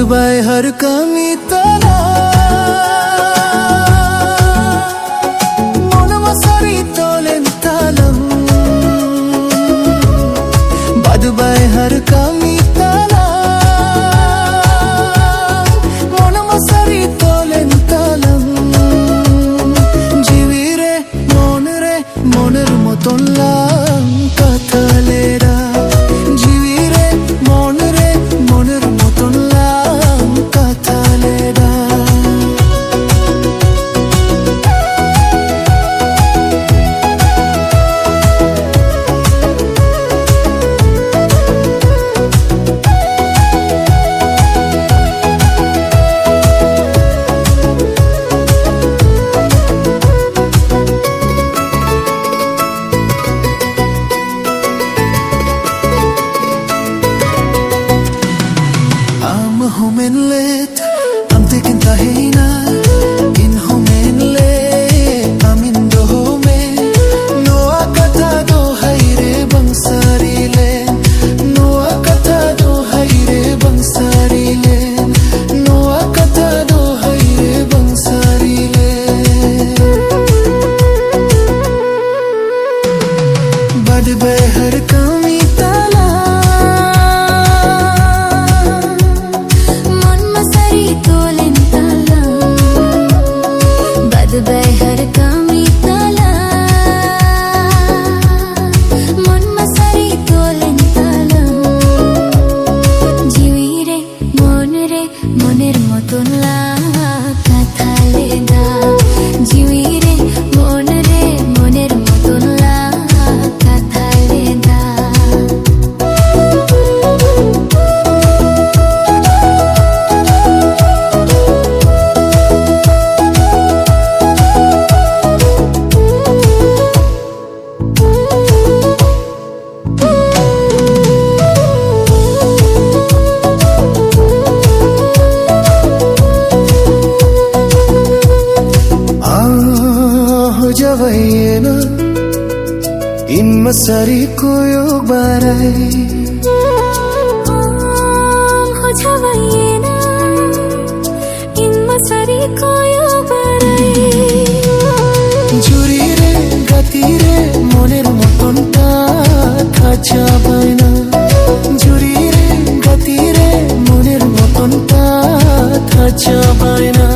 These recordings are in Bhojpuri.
बाय हर कमी तला मन मसारी तोलें तालम बाद बाय हर कमी तला मन मसारी तोलें तालम जीवी रे मोनर मतोला कथा लेरा Humenlet, I'm taking tahina. In humenlet, I'm in the home. No akata do haire bangsari len. No akata do haire bangsari len. No akata do haire bangsari len. Bad behar kami tala. हर कमी तला मन मसारी तोलें ताला जीवी रे मोनेर मतोला कथा लेदा जीवी रे मोनेर मतोला कथा लेदा जवायना इन मसारी को योग बाराई हो जवायना इन मसारी को योग बाराई जुरी रे गति रे मोनेर मतोंटा खाचा बायना जुरी रे गति रे मोनेर मतोंटा खाचा बायना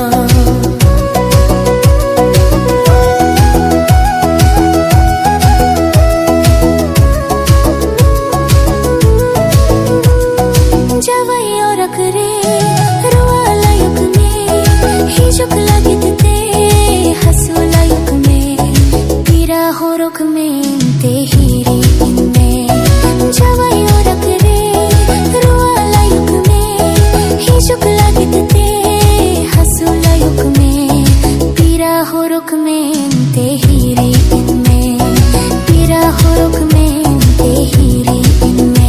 रुख में ते हीरे इनमें जवायो रख रे रुआला युग में ही शुक्ला गितते हसूला युग में पीरा हो रुख में ते हीरे इनमें पीरा हो रुख में ते हीरे इनमें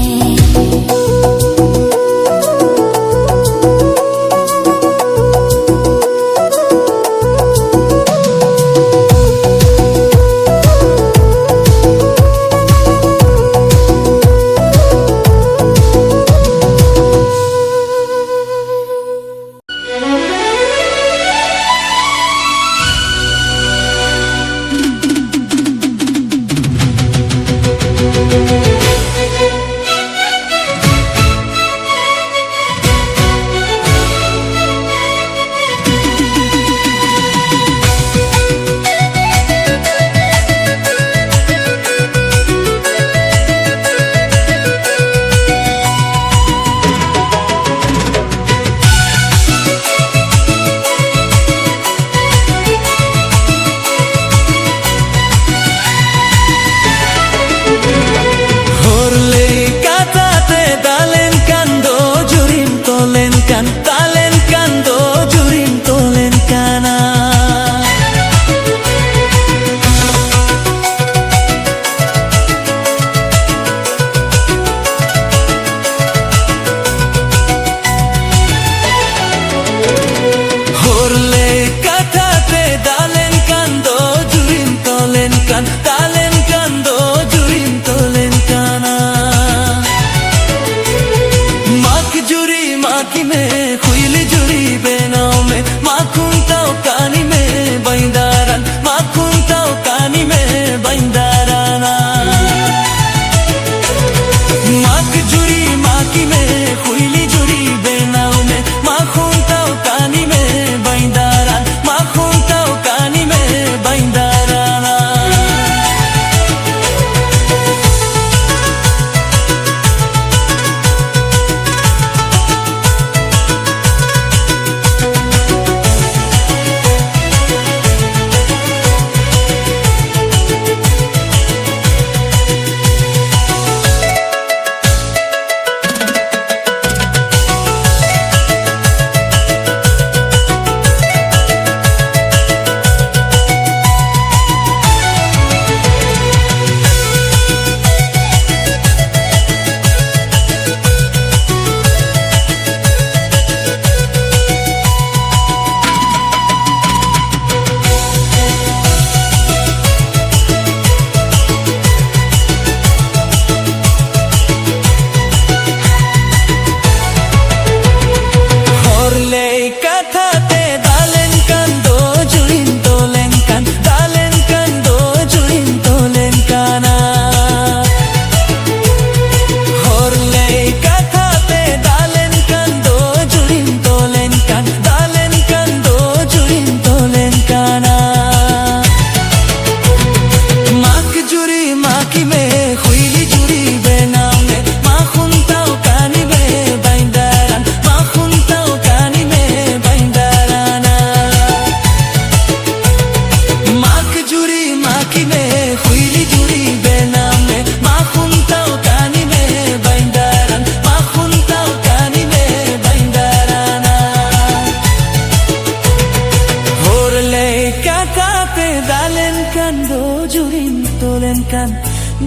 kando jurin tolen kan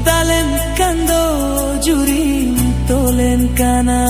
dalen kando jurin tolen kana